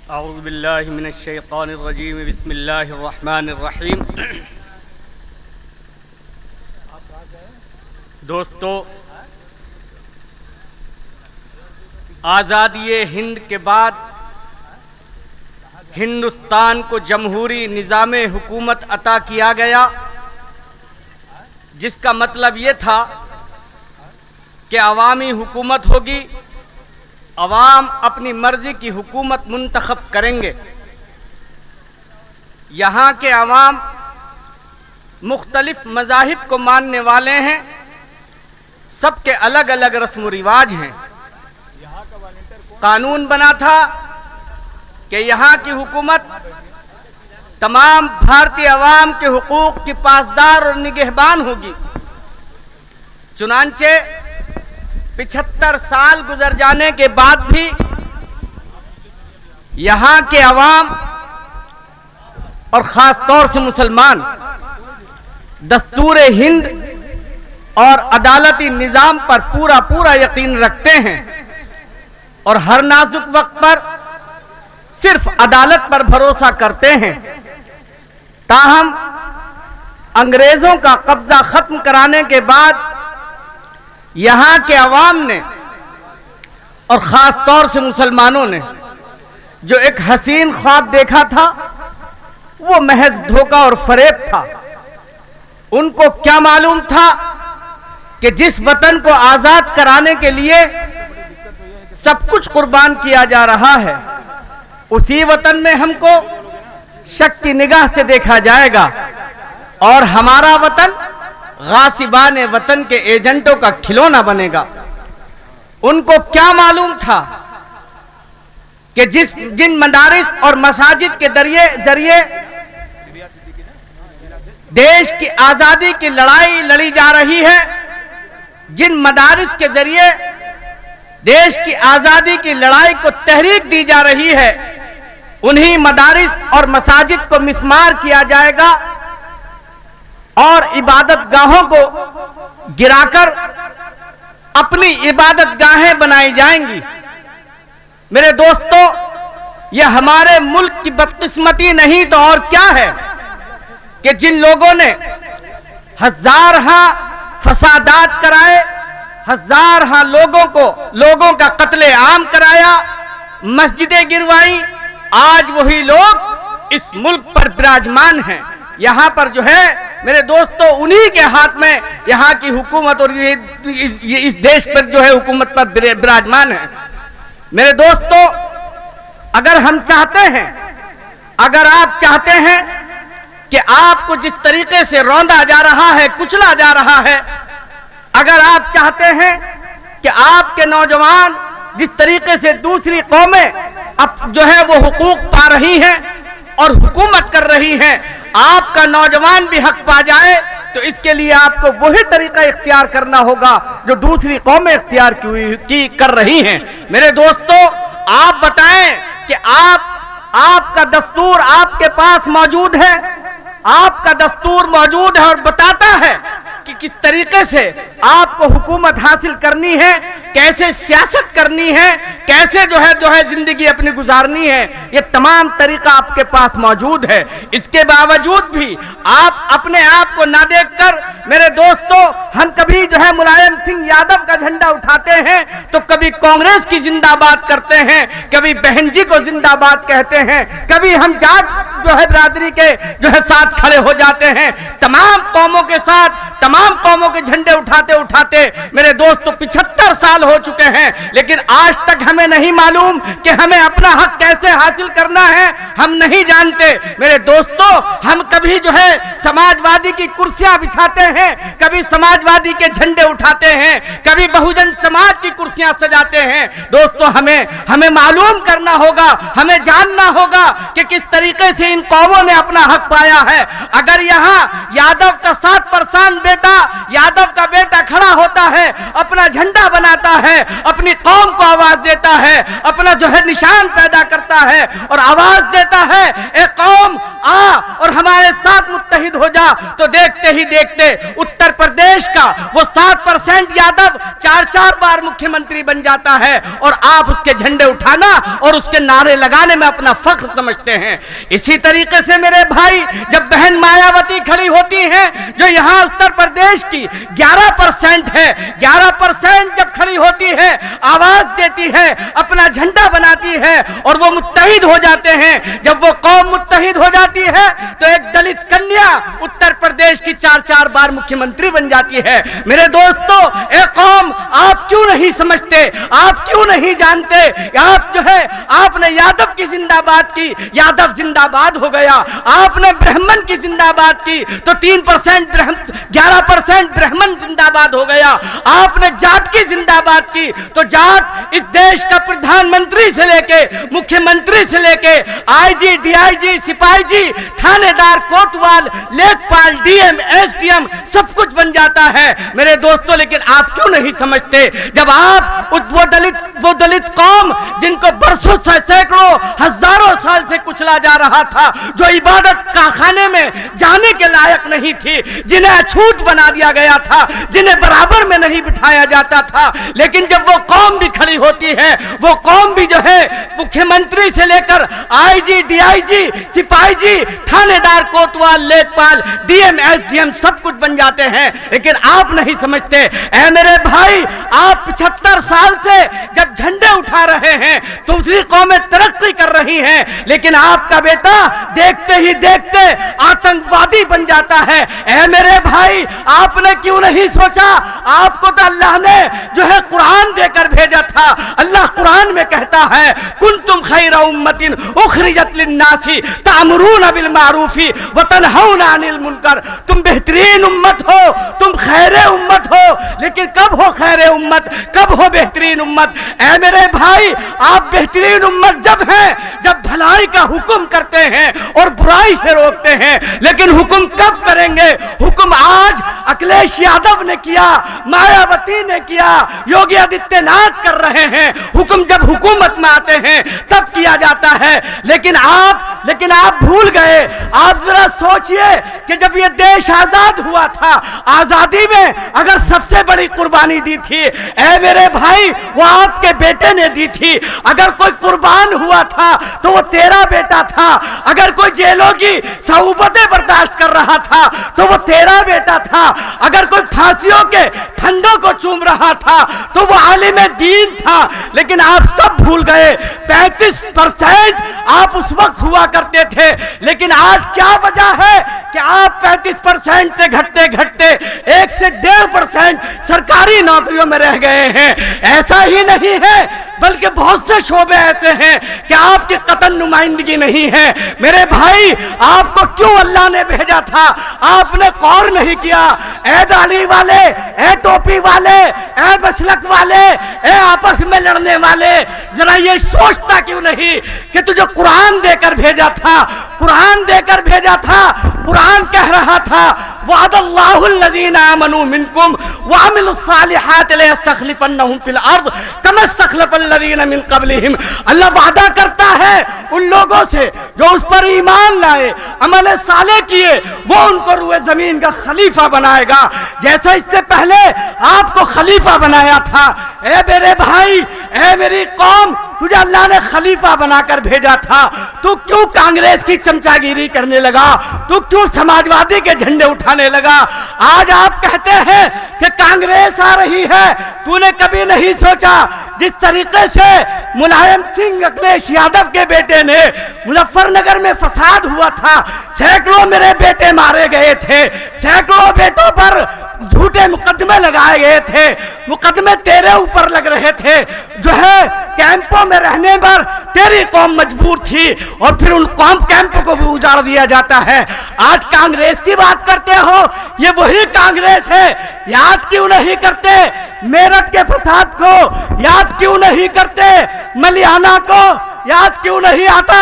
औज़ु बिल्लाहि मिनश्शैतानिर्रजीम बिस्मिल्लाहिर्रहमानिर्रहीम। दोस्तों, आज़ादी हिंद के बाद हिंदुस्तान को जमहूरी निज़ाम हुकूमत अता किया गया, जिसका मतलब ये था कि अवामी हुकूमत होगी, अवाम अपनी मर्जी की हुकूमत मुंतखब करेंगे। यहाँ के अवाम मुख्तलिफ मज़ाहिब को मानने वाले हैं, सबके अलग अलग रस्म व रिवाज हैं। कानून बना था कि यहाँ की हुकूमत तमाम भारतीय अवाम के हुकूक की पासदार और निगहबान होगी। चुनांचे 75 साल गुजर जाने के बाद भी यहाँ के अवाम और ख़ास तौर से मुसलमान दस्तूर हिंद और अदालती निज़ाम पर पूरा यकीन रखते हैं और हर नाजुक वक्त पर सिर्फ अदालत पर भरोसा करते हैं। ताहम अंग्रेज़ों का कब्जा ख़त्म कराने के बाद यहाँ के अवाम ने और ख़ास तौर से मुसलमानों ने जो एक हसीन ख्वाब देखा था, वो महज धोखा और फरेब था। उनको क्या मालूम था कि जिस वतन को आज़ाद कराने के लिए सब कुछ कुर्बान किया जा रहा है, उसी वतन में हमको शक की निगाह से देखा जाएगा और हमारा वतन गासिबान वतन के एजेंटों का खिलौना बनेगा। उनको क्या मालूम था कि जिन मदारिस और मसाजिद के जरिए देश की आज़ादी की लड़ाई लड़ी जा रही है, जिन मदारिस के जरिए देश की आज़ादी की लड़ाई को तहरीक दी जा रही है, उन्हीं मदारिस और मसाजिद को मिस्मार किया जाएगा और इबादत गाहों को गिराकर अपनी इबादत गाहें बनाई जाएंगी। मेरे दोस्तों, यह हमारे मुल्क की बदकिस्मती नहीं तो और क्या है कि जिन लोगों ने हजारहा फसादात कराए, हजारहा लोगों का कत्ले आम कराया, मस्जिदें गिरवाई, आज वही लोग इस मुल्क पर विराजमान हैं। यहाँ पर जो है मेरे दोस्तों, उन्हीं के हाथ में यहाँ की हुकूमत और ये इस देश पर जो है हुकूमत पर विराजमान है। मेरे दोस्तों, अगर हम चाहते हैं, अगर आप चाहते हैं कि आपको जिस तरीके से रौंदा जा रहा है, कुचला जा रहा है, अगर आप चाहते हैं कि आपके नौजवान जिस तरीके से दूसरी कौमें अब जो है वो हुकूक पा रही हैं और हुकूमत कर रही हैं, आपका नौजवान भी हक पा जाए, तो इसके लिए आपको वही तरीका इख्तियार करना होगा जो दूसरी कौमें इख्तियार कर रही हैं। मेरे दोस्तों, आप बताएं कि आपका दस्तूर आपके पास मौजूद है, आपका दस्तूर मौजूद है और बताता है कि किस तरीके से आपको हुकूमत हासिल करनी है, कैसे सियासत करनी है, कैसे जो है जिंदगी अपनी गुजारनी है। ये तमाम तरीका आपके पास मौजूद है। इसके बावजूद भी आप अपने आप को ना देखकर, मेरे दोस्तों, हम कभी जो है मुलायम सिंह यादव का झंडा उठाते हैं, तो कभी कांग्रेस की जिंदाबाद करते हैं, कभी बहन जी को जिंदाबाद कहते हैं, कभी हम जाट जो है बिरादरी के जो है साथ खड़े हो जाते हैं। तमाम कौमों के साथ, तमाम कौमों के झंडे उठाते उठाते मेरे दोस्तों 75 साल हो चुके हैं, लेकिन आज तक हमें नहीं मालूम कि हमें अपना हक कैसे हासिल करना है, हम नहीं जानते। मेरे दोस्तों, हम कभी जो है समाजवादी की कुर्सियां बिछाते हैं, कभी समाजवादी के झंडे उठाते हैं, कभी बहुजन समाज की कुर्सियां सजाते हैं। दोस्तों, हमें मालूम करना होगा, हमें जानना होगा कि किस तरीके से इन कौमों ने अपना हक पाया है। अगर यहाँ यादव का 7% बेटा, यादव का बेटा खड़ा होता है, अपना झंडा बनाता है, अपनी कौम को आवाज देता है, अपना जो है निशान पैदा करता है और आवाज देता है, ए कौम आ और हमारे साथ मुत्तहिद हो जा, तो देखते ही देखते उत्तर प्रदेश का वो 7% यादव 4-4 बार मुख्यमंत्री बन जाता है और आप उसके झंडे उठाना और उसके नारे लगाने में अपना फख्र समझते हैं। इसी तरीके से मेरे भाई, जब बहन मायावती खड़ी होती हैं, जो यहाँ उत्तर प्रदेश की 11% है, 11% जब खड़ी होती है, आवाज देती है, अपना झंडा बनाती है और वो मुत्तहिद हो जाते हैं। जब वो कौम मुत्तहिद हो जाती है तो एक दलित कन्या उत्तर प्रदेश की 4-4 बार मुख्यमंत्री बन जाती है। मेरे दोस्तों, एक कौम आप क्यों नहीं समझते, आप क्यों नहीं जानते, आप जो है आपने यादव की जिंदाबाद की, यादव जिंदाबाद हो गया। आपने ब्राह्मण की जिंदाबाद की तो 3% 11% ब्राह्मण जिंदाबाद हो गया। आपने जाट की जिंदाबाद की तो जाट इस देश का प्रधानमंत्री से लेके मुख्यमंत्री से लेके आईजी, डीआईजी, सिपाही जी, थानेदार, कोतवाल, लेखपाल, डीएम, एसडीएम सब कुछ बन जाता है। मेरे दोस्तों, लेकिन आप क्यों नहीं समझते, जब आप वो दलित कौम जिनको बरसों से, सैकड़ों, हजारों साल से कुचला जा रहा था, जो इबादत का खाने में जाने के लायक नहीं थी, जिन्हें अछूत बना दिया गया था, जिन्हें बराबर में नहीं बिठाया जाता था, लेकिन जब वो कौम भी खड़ी होती है, वो कौम भी जो है मुख्यमंत्री से लेकर आईजी, डीआईजी, सिपाही जी, थानेदार, कोतवाल, लेखपाल, डीएम, एसडीएम सब कुछ बन जाते हैं। लेकिन आप नहीं समझते। ऐ मेरे भाई, आप 75 साल से जब झंडे उठा रहे हैं, दूसरी कौमें तरक्की कर रही हैं, लेकिन आपका बेटा देखते ही देखते आतंकवादी बन जाता है। ऐ मेरे भाई, आपने क्यों नहीं सोचा, आपको तो अल्लाह ने जो है कुरान देकर भेजा था। अल्लाह कुरान में कहता है, कुंतुम खैरा उम्मतिन उखरिजत लिन्नासी तामुरून बिल मारूफी व तनहौना अनिल मुनकर। तुम बेहतरीन उम्मत हो, तुम खैरे उम्मत हो, लेकिन कब हो खैरे उम्मत, कब हो बेहतरीन उम्मत? ऐ मेरे भाई, आप बेहतरीन उम्मत जब हैं जब भलाई का हुक्म करते हैं और बुराई से रोकते हैं, लेकिन हुक्म कब करेंगे? हुक्म आज अखिलेश यादव ने किया, मायावती ने किया, योगी आदित्यनाथ कर रहे हैं। हुक्म जब हुकूमत में आते हैं तब किया जाता है। लेकिन आप भूल गए। आप जरा सोचिए कि जब ये देश आजाद हुआ था, आजादी में अगर सबसे बड़ी कुर्बानी दी थी, ऐ मेरे भाई, वो आपके बेटे ने दी थी। अगर कोई कुर्बान हुआ था तो वो तेरा बेटा था। अगर कोई जेलों की सऊबतें बर्दाश्त कर रहा था तो वो तेरा बेटा था। अगर कोई फांसियों के फंदों को चूम रहा था तो वो आलिम दीन था। लेकिन आप सब भूल गए। 35% आप उस वक्त हुआ करते थे, लेकिन आज क्या वजह है कि आप 35% से घटते घटते 1 से 1.5% सरकारी नौकरियों में रह गए हैं। ऐसा ही नहीं है, बल्कि बहुत से शोबे ऐसे हैं कि आपकी कतन नुमाइंदगी नहीं है। मेरे भाई, आपको क्यों अल्लाह ने भेजा था? आपने गौर नहीं किया। ए दाढ़ी वाले, ए टोपी वाले, ए मसलक वाले, ए आपस में लड़ने वाले, जरा ये सोचता क्यों नहीं कि तुझे कुरान देकर भेजा था, कुरान देकर भेजा था। कुरान कह रहा था, वअदल्लाहुल्लज़ीना आमनू मिनकुम व अमिलुस्सालिहाति लयस्तखलिफन्नहुम फिल अर्ज़ कमा इस्तखलफल्लज़ीना मिन क़ब्लिहिम। अल्लाह वादा करता है उन लोगों से जो उस पर ईमान लाए, अमल साले किए, वो उनको रुए जमीन का खलीफा बनाएगा, जैसा इससे पहले आपको खलीफा बनाया था। ए मेरे भाई, ए मेरी कौम, तुझे अल्लाह ने खलीफा बनाकर भेजा था। तू क्यों कांग्रेस की चमचागिरी करने लगा? तू क्यों समाजवादी के झंडे उठाने लगा? आज आप कहते हैं कि कांग्रेस आ रही है। तूने कभी नहीं सोचा जिस तरीके से मुलायम सिंह अखिलेश यादव के बेटे ने मुजफ्फरनगर में फसाद हुआ था, सैकड़ों मेरे बेटे मारे गए थे, सैकड़ों बेटों पर झूठे मुकदमे लगाए गए थे, मुकदमे तेरे ऊपर लग रहे थे, जो है कैंपों में रहने पर तेरी कौम मजबूर थी और फिर उन कौम कैंप को भी उजाड़ दिया जाता है। आज कांग्रेस की बात करते हो, ये वही कांग्रेस है। याद क्यों नहीं करते मेरठ के फसाद को? याद क्यों नहीं करते मलियाना को? याद क्यों नहीं आता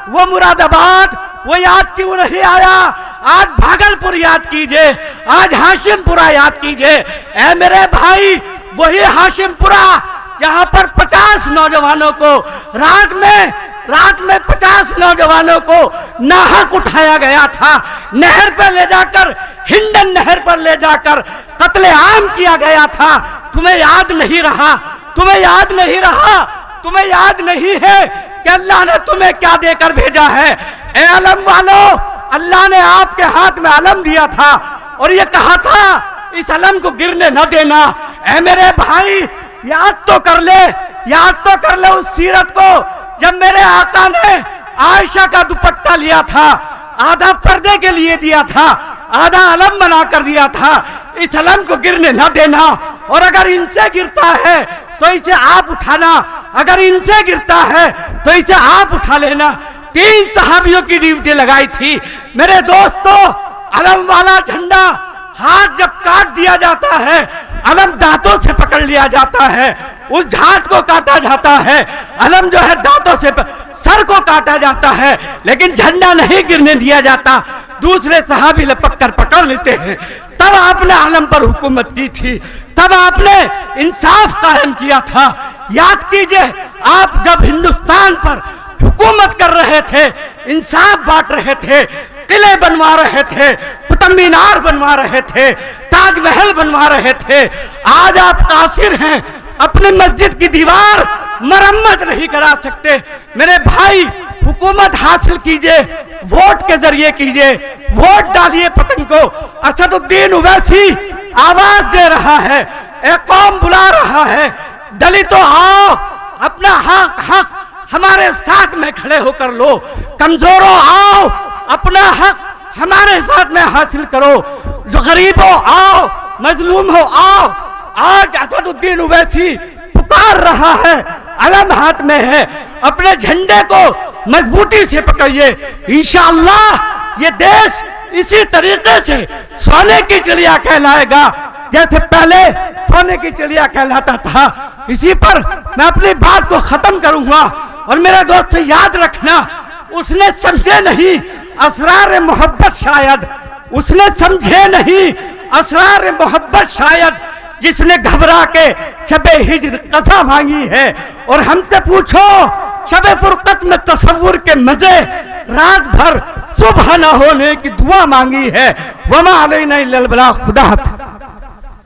वो मुरादाबाद? वो याद क्यों नहीं आया आज भागलपुर याद कीजिए, आज हाशिमपुरा याद कीजिए। ऐ मेरे भाई, वही हाशिमपुरा जहां पर 50 नौजवानों को रात में 50 नौजवानों को नाहक उठाया गया था, नहर पर ले जाकर, हिंडन नहर पर ले जाकर कत्लेआम किया गया था। तुम्हें याद नहीं रहा? तुम्हें याद नहीं रहा? तुम्हें याद नहीं है कि अल्लाह ने तुम्हें क्या देकर भेजा है? ए अलम वालों, अल्लाह ने आपके हाथ में अलम दिया था और ये कहा था इस अलम को गिरने न देना। ऐ मेरे भाई, याद तो कर ले उस सीरत को जब मेरे आका ने आयशा का दुपट्टा लिया था, आधा पर्दे के लिए दिया था, आधा अलम बना कर दिया था। इस अलम को गिरने न देना, और अगर इनसे गिरता है तो इसे आप उठाना, अगर इनसे गिरता है तो इसे आप उठा लेना। 3 सहाबियों की ड्यूटी लगाई थी। मेरे दोस्तों, अलम वाला झंडा हाथ जब काट दिया जाता है, अलम दांतों से पकड़ लिया जाता है, उस झांझ को काटा जाता है, अलम जो है दांतों से सर को काटा जाता है, लेकिन झंडा नहीं गिरने दिया जाता। दूसरे सहाबी लपक कर पकड़ लेते हैं। तब आपने अलम पर हुकूमत की थी, तब आपने इंसाफ कायम किया था। याद कीजिए, आप जब हिंदुस्तान पर हुकूमत कर रहे थे, इंसाफ बांट रहे थे, किले बनवा रहे थे, कुतुब मीनार बनवा रहे थे, ताजमहल बनवा रहे थे। आज आप कासिर हैं, अपनी मस्जिद की दीवार मरम्मत नहीं करा सकते। मेरे भाई, हुकूमत हासिल कीजिए, वोट के जरिए कीजिए, वोट डालिए पतंग को। असदुद्दीन ओवैसी आवाज दे रहा है, एक कौम बुला रहा है, दलितों आओ, अपना हक हमारे साथ में खड़े होकर लो। कमजोरों आओ, अपना हक हमारे साथ में हासिल करो। जो गरीबों आओ, मजलूम हो आओ। आज असदुद्दीन ओवैसी पुकार रहा है, अलम हाथ में है, अपने झंडे को मजबूती से पकड़िए। इंशाअल्लाह ये देश इसी तरीके से सोने की चिड़िया कहलाएगा जैसे पहले सोने की चिड़िया कहलाता था। इसी पर मैं अपनी बात को खत्म करूंगा। और मेरे दोस्त याद रखना, उसने समझे नहीं असरार मोहब्बत, शायद उसने समझे नहीं असरार मोहब्बत, शायद जिसने घबरा के शबे हिज्र कसा मांगी है। और हमसे पूछो, शबे फुरकत में तसव्वुर के मजे, रात भर सुबह न होने की दुआ मांगी है। वमा अलैना इल्लल बलाग। खुदा हाफ़िज़।